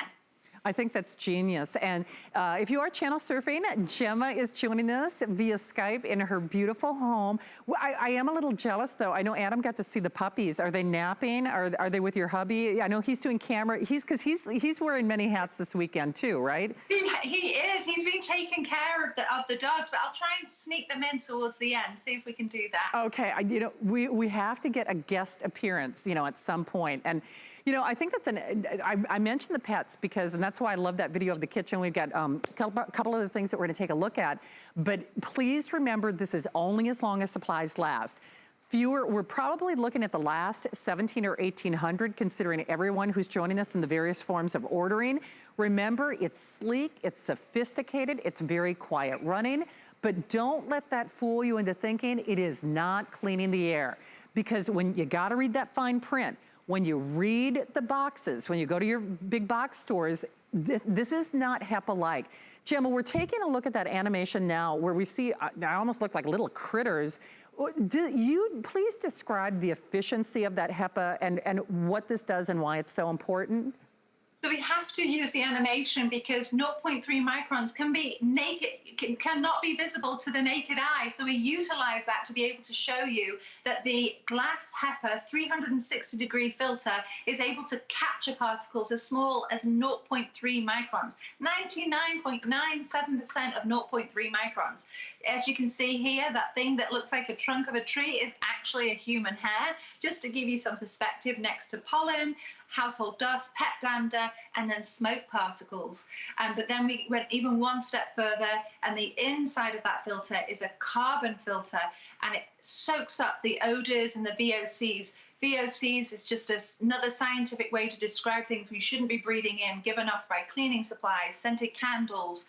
I think that's genius. And if you are channel surfing, Gemma is joining us via Skype in her beautiful home. Well, I am a little jealous, though. I know Adam got to see the puppies. Are they napping? Are they with your hubby? I know he's doing camera. Because he's wearing many hats this weekend, too, right? He is. He's been taking care of the dogs, but I'll try and sneak them in towards the end, see if we can do that. Okay. You know, we have to get a guest appearance, you know, at some point. And you know, I think that's I mentioned the pets because, and that's why I love that video of the kitchen. We've got a couple other things that we're gonna take a look at. But please remember, this is only as long as supplies last. We're probably looking at the last 17 or 1800, considering everyone who's joining us in the various forms of ordering. Remember, it's sleek, it's sophisticated, it's very quiet running, but don't let that fool you into thinking it is not cleaning the air. Because when you gotta read that fine print, when you read the boxes, when you go to your big box stores, this is not HEPA-like. Gemma, we're taking a look at that animation now where we see, I almost look like little critters. You please describe the efficiency of that HEPA and what this does and why it's so important? So we have to use the animation because 0.3 microns can be naked, cannot be visible to the naked eye. So we utilize that to be able to show you that the glass HEPA 360-degree filter is able to capture particles as small as 0.3 microns, 99.97% of 0.3 microns. As you can see here, that thing that looks like a trunk of a tree is actually a human hair, just to give you some perspective next to pollen, household dust, pet dander, and then smoke particles. But then we went even one step further, and the inside of that filter is a carbon filter, and it soaks up the odors and the VOCs. VOCs is just another scientific way to describe things we shouldn't be breathing in, given off by cleaning supplies, scented candles,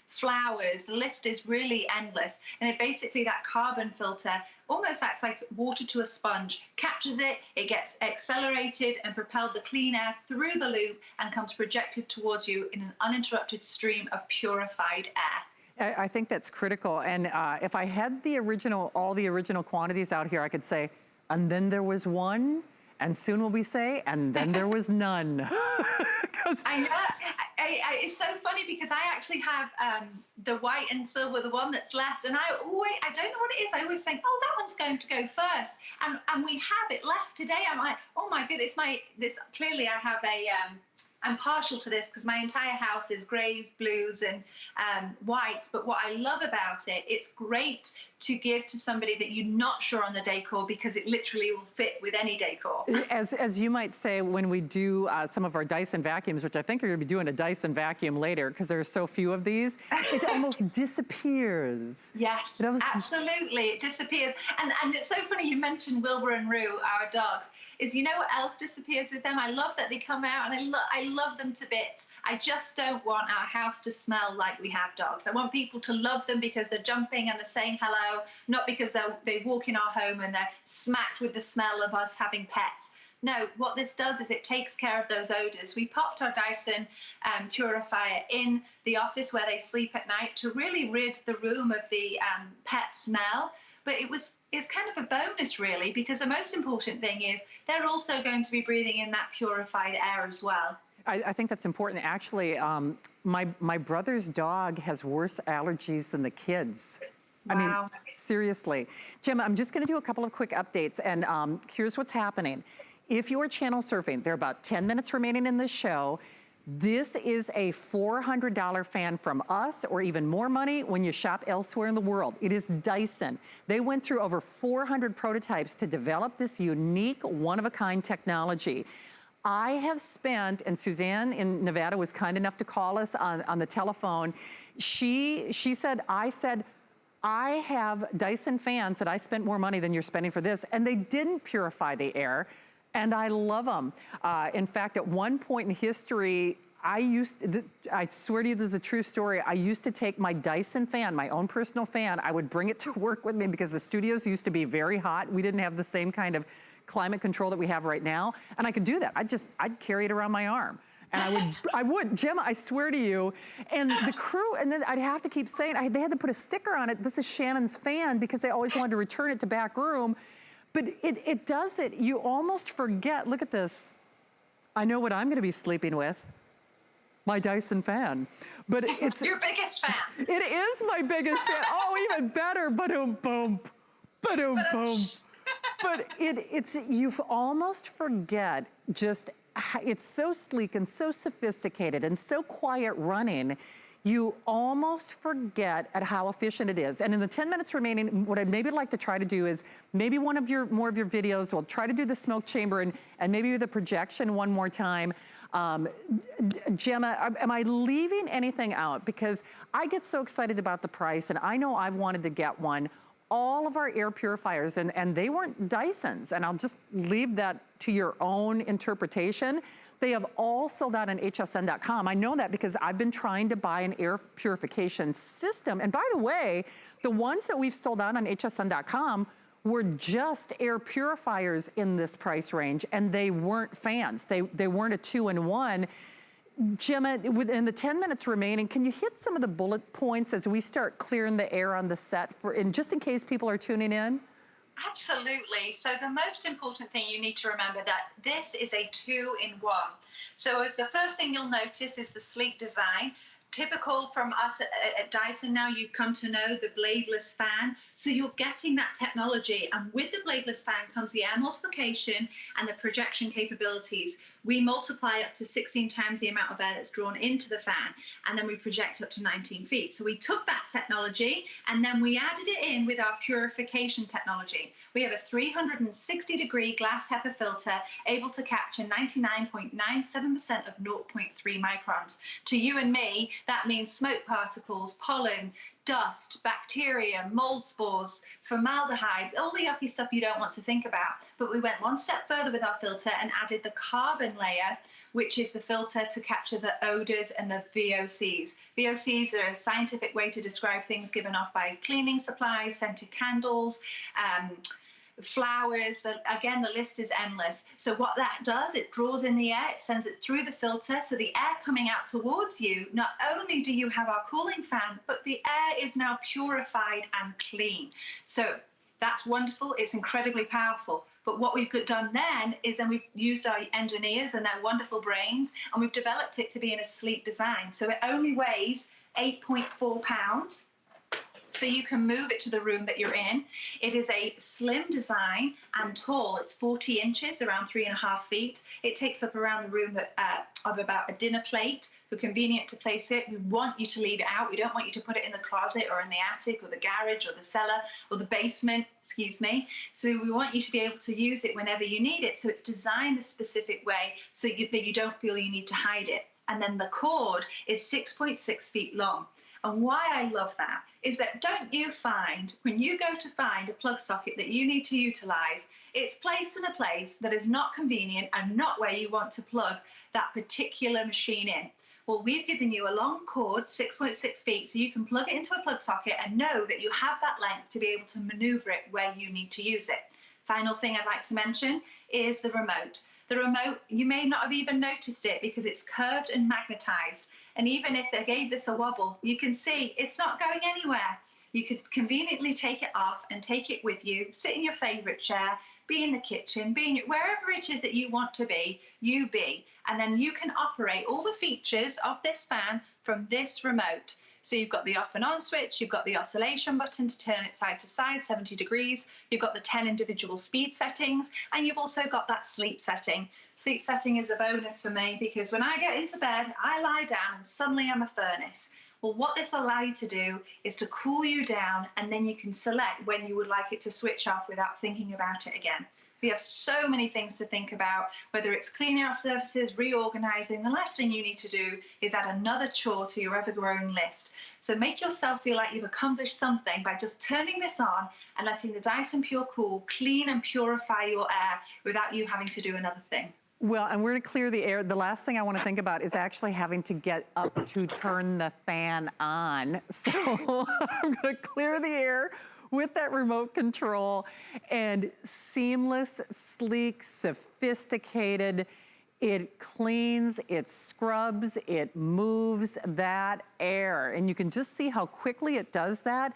flowers. The list is really endless. And it basically, that carbon filter almost acts like water to a sponge, captures it, it gets accelerated and propelled the clean air through the loop and comes projected towards you in an uninterrupted stream of purified air. I think that's critical. And if I had all the original quantities out here, I could say, and then there was one, and soon will we say, and then there was none. I know. It's so funny because I actually have the white and silver, the one that's left, and I don't know what it is. I always think, oh, that one's going to go first, and we have it left today. I'm like, oh my goodness, clearly I have I'm partial to this because my entire house is grays, blues, and whites. But what I love about it, it's great to give to somebody that you're not sure on the decor because it literally will fit with any decor. As you might say, when we do some of our Dyson vacuums, which I think you're going to be doing a Dyson vacuum later because there are so few of these, it almost disappears. Yes, absolutely, it disappears. And it's so funny you mentioned Wilbur and Rue, our dogs. Is you know what else disappears with them? I love that they come out, and I love them to bits. I just don't want our house to smell like we have dogs. I want people to love them because they're jumping and they're saying hello, not because they walk in our home and they're smacked with the smell of us having pets. No, what this does is it takes care of those odors. We popped our Dyson purifier in the office where they sleep at night to really rid the room of the pet smell. But it's kind of a bonus, really, because the most important thing is they're also going to be breathing in that purified air as well. I think that's important. Actually, my brother's dog has worse allergies than the kids. Wow. I mean, seriously. Jim, I'm just going to do a couple of quick updates, and here's what's happening. If you are channel surfing, there are about 10 minutes remaining in this show. This is a $400 fan from us, or even more money when you shop elsewhere in the world. It is Dyson. They went through over 400 prototypes to develop this unique, one-of-a-kind technology. I have spent, and Suzanne in Nevada was kind enough to call us on the telephone. She said, I have Dyson fans that I spent more money than you're spending for this, and they didn't purify the air. And I love them. In fact, at one point in history, I swear to you, this is a true story. I used to take my Dyson fan, my own personal fan, I would bring it to work with me because the studios used to be very hot. We didn't have the same kind of climate control that we have right now. And I could do that. I'd carry it around my arm. And I would, Jim, I swear to you. And the crew, and then I'd have to keep saying, they had to put a sticker on it. This is Shannon's fan, because they always wanted to return it to back room. But it does it. You almost forget. Look at this. I know what I'm going to be sleeping with. My Dyson fan. But it's your biggest fan. It is my biggest fan. Oh, even better. Ba-doom, boom. Ba-doom, boom. But you almost forget just, it's so sleek and so sophisticated and so quiet running. You almost forget at how efficient it is. And in the 10 minutes remaining, what I'd maybe like to try to do is maybe more of your videos, we'll try to do the smoke chamber and maybe the projection one more time. Gemma, am I leaving anything out? Because I get so excited about the price, and I know I've wanted to get one. All of our air purifiers, and they weren't Dysons, and I'll just leave that to your own interpretation. They have all sold out on hsn.com. I know that because I've been trying to buy an air purification system. And by the way, the ones that we've sold out on hsn.com were just air purifiers in this price range, and they weren't fans. They weren't a 2-in-1. Gemma, within the 10 minutes remaining, can you hit some of the bullet points as we start clearing the air on the set, and just in case people are tuning in? Absolutely. So the most important thing you need to remember that this is a 2-in-1. So as the first thing you'll notice is the sleek design. Typical from us at Dyson now, you've come to know the bladeless fan. So you're getting that technology. And with the bladeless fan comes the air multiplication and the projection capabilities. We multiply up to 16 times the amount of air that's drawn into the fan, and then we project up to 19 feet. So we took that technology and then we added it in with our purification technology. We have a 360-degree glass HEPA filter able to capture 99.97% of 0.3 microns. To you and me, that means smoke particles, pollen, dust, bacteria, mold spores, formaldehyde, all the yucky stuff you don't want to think about. But we went one step further with our filter and added the carbon layer, which is the filter to capture the odors and the VOCs. VOCs are a scientific way to describe things given off by cleaning supplies, scented candles, flowers. Again, the list is endless. So what that does, it draws in the air, it sends it through the filter, so the air coming out towards you, not only do you have our cooling fan, but the air is now purified and clean. So that's wonderful, it's incredibly powerful. But what we've done then is we've used our engineers and their wonderful brains, and we've developed it to be in a sleek design. So it only weighs 8.4 pounds. So you can move it to the room that you're in. It is a slim design and tall. It's 40 inches, around 3.5 feet. It takes up around the room of about a dinner plate. So convenient to place it. We want you to leave it out. We don't want you to put it in the closet or in the attic or the garage or the cellar or the basement, excuse me. So we want you to be able to use it whenever you need it. So it's designed a specific way so that you don't feel you need to hide it. And then the cord is 6.6 feet long. And why I love that is that don't you find, when you go to find a plug socket that you need to utilize, it's placed in a place that is not convenient and not where you want to plug that particular machine in. Well, we've given you a long cord, 6.6 feet, so you can plug it into a plug socket and know that you have that length to be able to maneuver it where you need to use it. Final thing I'd like to mention is the remote. The remote, you may not have even noticed it because it's curved and magnetized. And even if they gave this a wobble, you can see it's not going anywhere. You could conveniently take it off and take it with you, sit in your favorite chair, be in the kitchen, wherever it is that you want to be, you be. And then you can operate all the features of this fan from this remote. So you've got the off and on switch, you've got the oscillation button to turn it side to side, 70 degrees, you've got the 10 individual speed settings, and you've also got that sleep setting. Sleep setting is a bonus for me because when I get into bed, I lie down and suddenly I'm a furnace. Well, what this will allow you to do is to cool you down, and then you can select when you would like it to switch off without thinking about it again. We have so many things to think about, whether it's cleaning out surfaces, reorganizing. The last thing you need to do is add another chore to your ever-growing list. So make yourself feel like you've accomplished something by just turning this on and letting the Dyson Pure Cool clean and purify your air without you having to do another thing. Well, and we're gonna clear the air. The last thing I wanna think about is actually having to get up to turn the fan on. So I'm gonna clear the air with that remote control, and seamless, sleek, sophisticated. It cleans, it scrubs, it moves that air. And you can just see how quickly it does that.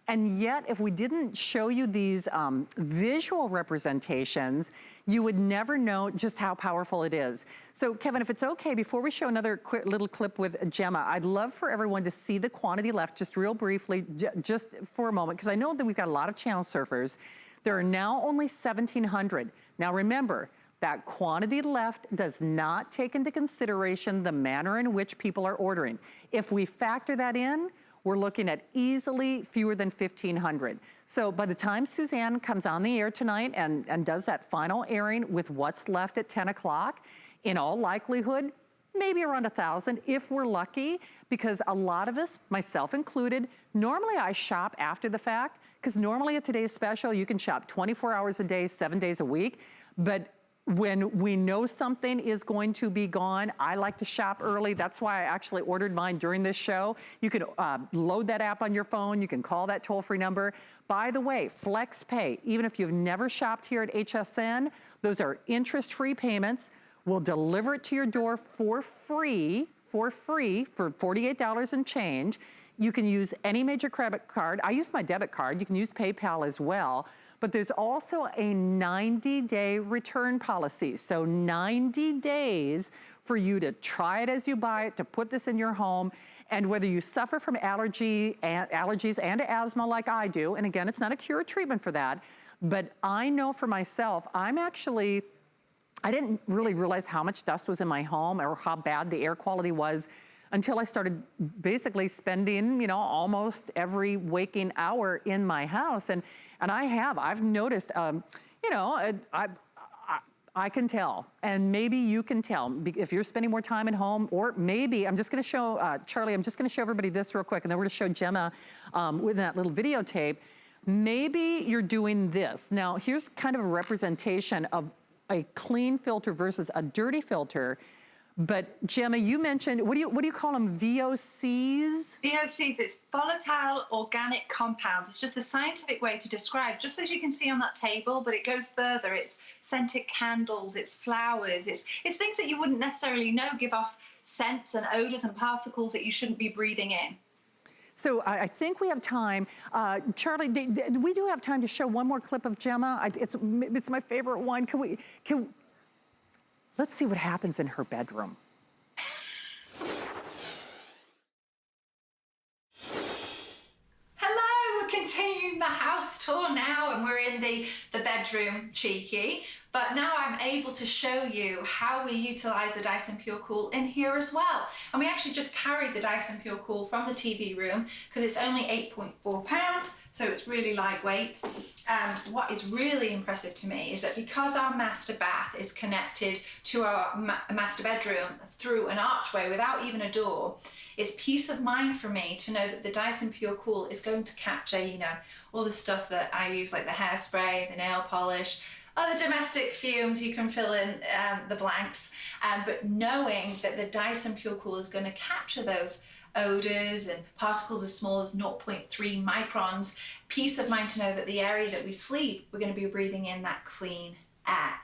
And yet, if we didn't show you these visual representations, you would never know just how powerful it is. So Kevin, if it's okay, before we show another quick little clip with Gemma, I'd love for everyone to see the quantity left just real briefly, just for a moment, because I know that we've got a lot of channel surfers. There are now only 1,700. Now remember, that quantity left does not take into consideration the manner in which people are ordering. If we factor that in, we're looking at easily fewer than 1,500. So by the time Suzanne comes on the air tonight and does that final airing with what's left at 10 o'clock, in all likelihood, maybe around 1,000 if we're lucky, because a lot of us, myself included, normally I shop after the fact, because normally at today's special, you can shop 24 hours a day, 7 days a week, but when we know something is going to be gone, I like to shop early. That's why I actually ordered mine during this show. You can load that app on your phone. You can call that toll-free number. By the way, FlexPay, even if you've never shopped here at HSN, those are interest-free payments. We'll deliver it to your door for free for $48 and change. You can use any major credit card. I use my debit card. You can use PayPal as well. But there's also a 90-day return policy. So 90 days for you to try it as you buy it, to put this in your home. And whether you suffer from allergies and asthma like I do, and again, it's not a cure or treatment for that, but I know for myself, I didn't really realize how much dust was in my home or how bad the air quality was until I started basically spending, almost every waking hour in my house. And I've noticed, I can tell, and maybe you can tell if you're spending more time at home, or maybe, I'm just gonna show, Charlie, I'm just gonna show everybody this real quick, and then we're gonna show Gemma with that little videotape. Maybe you're doing this. Now, here's kind of a representation of a clean filter versus a dirty filter. But Gemma, you mentioned, what do you call them, VOCs? VOCs, it's volatile organic compounds. It's just a scientific way to describe, just as you can see on that table, but it goes further. It's scented candles, it's flowers, it's things that you wouldn't necessarily know give off scents and odors and particles that you shouldn't be breathing in. So I think we have time. Charlie, we do have time to show one more clip of Gemma. It's my favorite one. Let's see what happens in her bedroom. Hello, we're continuing the house tour now, and we're in the bedroom, cheeky. But now I'm able to show you how we utilize the Dyson Pure Cool in here as well. And we actually just carried the Dyson Pure Cool from the TV room because it's only 8.4 pounds, so it's really lightweight. What is really impressive to me is that because our master bath is connected to our master bedroom through an archway without even a door, it's peace of mind for me to know that the Dyson Pure Cool is going to capture, all the stuff that I use, like the hairspray, the nail polish, other domestic fumes, you can fill in the blanks, but knowing that the Dyson Pure Cool is going to capture those odors and particles as small as 0.3 microns. Peace of mind to know that the area that we sleep, we're going to be breathing in that clean air.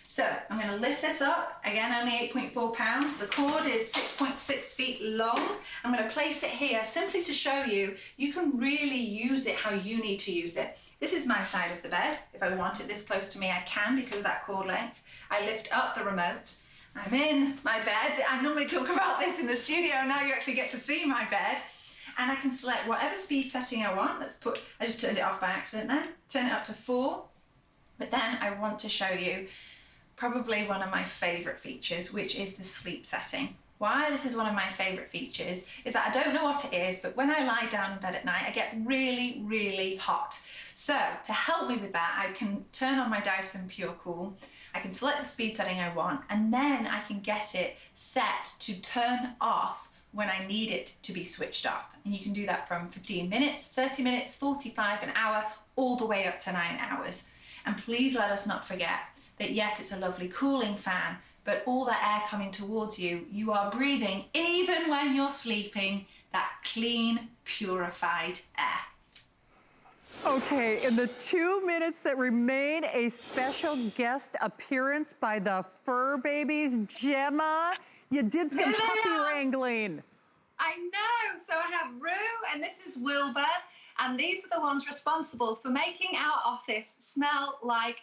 So I'm going to lift this up, again only 8.4 pounds. The cord is 6.6 feet long. I'm going to place it here simply to show you, you can really use it how you need to use it. This is my side of the bed. If I want it this close to me, I can because of that cord length. I lift up the remote. I'm in my bed. I normally talk about this in the studio, now you actually get to see my bed. And I can select whatever speed setting I want. I just turned it off by accident then. Turn it up to 4. But then I want to show you probably one of my favorite features, which is the sleep setting. Why this is one of my favorite features is that I don't know what it is, but when I lie down in bed at night, I get really, really hot. So to help me with that, I can turn on my Dyson Pure Cool, I can select the speed setting I want, and then I can get it set to turn off when I need it to be switched off. And you can do that from 15 minutes, 30 minutes, 45, an hour, all the way up to 9 hours. And please let us not forget that yes, it's a lovely cooling fan, but all that air coming towards you, you are breathing, even when you're sleeping, that clean, purified air. Okay, in the 2 minutes that remain, a special guest appearance by the fur babies. Gemma, you did some puppy wrangling. I know. So I have Rue and this is Wilbur. And these are the ones responsible for making our office smell like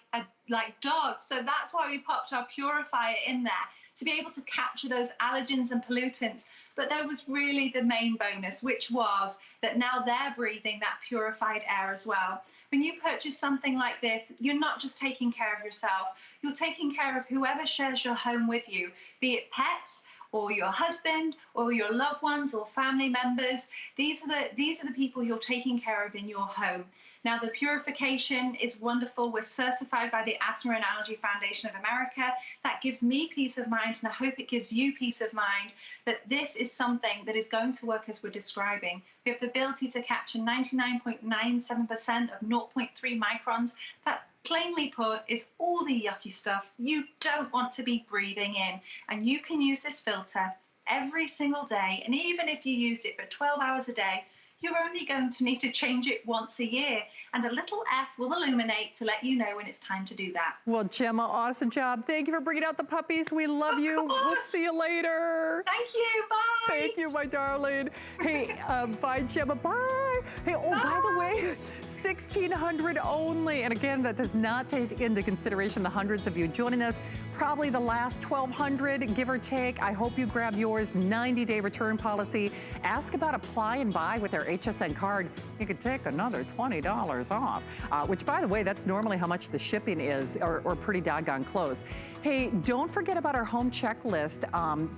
dogs. So that's why we popped our purifier in there, to be able to capture those allergens and pollutants. But there was really the main bonus, which was that now they're breathing that purified air as well. When you purchase something like this, you're not just taking care of yourself, you're taking care of whoever shares your home with you, be it pets, or your husband, or your loved ones, or family members. These are the people you're taking care of in your home. Now, the purification is wonderful. We're certified by the Asthma and Allergy Foundation of America. That gives me peace of mind, and I hope it gives you peace of mind that this is something that is going to work as we're describing. We have the ability to capture 99.97% of 0.3 microns. That, plainly put, is all the yucky stuff you don't want to be breathing in. And you can use this filter every single day. And even if you use it for 12 hours a day, you're only going to need to change it once a year. And a little F will illuminate to let you know when it's time to do that. Well, Gemma, awesome job. Thank you for bringing out the puppies. We love you. We'll see you later. Thank you. Bye. Thank you, my darling. Hey, bye, Gemma. Bye. Hey, oh, by the way, 1,600 only. And again, that does not take into consideration the hundreds of you joining us. Probably the last 1,200, give or take. I hope you grab yours. 90-day return policy. Ask about apply and buy with their HSN card. You could take another $20 off, which, by the way, that's normally how much the shipping is, or pretty doggone close. Hey, don't forget about our home checklist.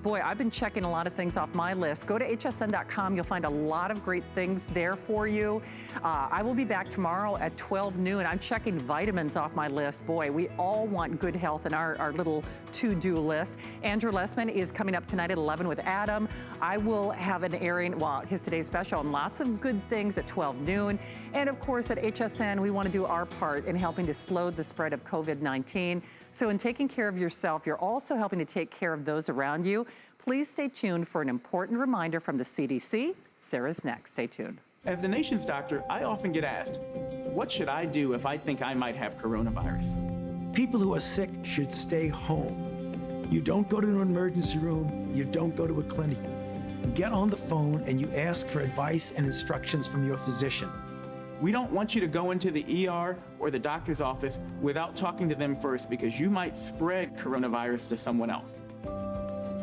Boy, I've been checking a lot of things off my list. Go to hsn.com. You'll find a lot of great things there for you. I will be back tomorrow at 12 noon. I'm checking vitamins off my list. Boy, we all want good health in our little to-do list. Andrew Lessman is coming up tonight at 11 with Adam. I will have an airing, well, his today's special, and lots of good things at 12 noon. And of course, at HSN, we want to do our part in helping to slow the spread of COVID-19. So in taking care of yourself, you're also helping to take care of those around you. Please stay tuned for an important reminder from the CDC. Sarah's next. Stay tuned. As the nation's doctor, I often get asked, what should I do if I think I might have coronavirus? People who are sick should stay home. You don't go to an emergency room. You don't go to a clinic. You get on the phone and you ask for advice and instructions from your physician. We don't want you to go into the ER or the doctor's office without talking to them first, because you might spread coronavirus to someone else.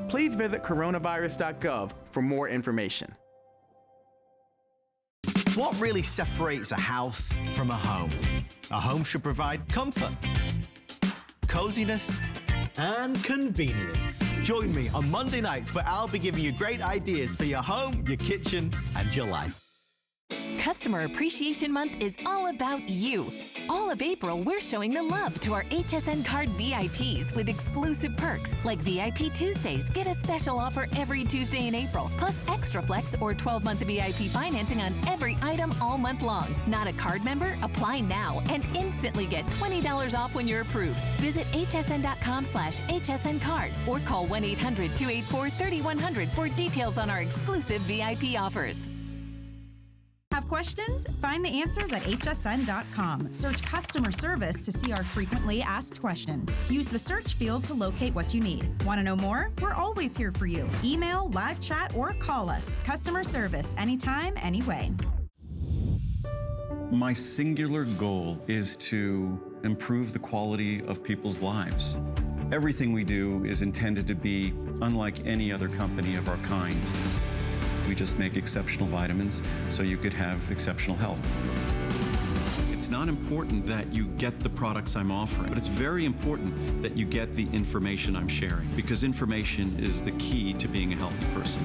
Please visit coronavirus.gov for more information. What really separates a house from a home? A home should provide comfort, coziness, and convenience. Join me on Monday nights where I'll be giving you great ideas for your home, your kitchen, and your life. Customer Appreciation Month is all about you. All of April, we're showing the love to our HSN Card VIPs with exclusive perks like VIP Tuesdays. Get a special offer every Tuesday in April, plus Extra Flex or 12-month VIP financing on every item all month long. Not a card member? Apply now and instantly get $20 off when you're approved. Visit hsn.com/HSN Card or call 1-800-284-3100 for details on our exclusive VIP offers. Have questions? Find the answers at hsn.com. Search customer service to see our frequently asked questions. Use the search field to locate what you need. Want to know more? We're always here for you. Email, live chat, or call us. Customer service, anytime, anyway. My singular goal is to improve the quality of people's lives. Everything we do is intended to be unlike any other company of our kind. We just make exceptional vitamins so you could have exceptional health. It's not important that you get the products I'm offering, but it's very important that you get the information I'm sharing, because information is the key to being a healthy person.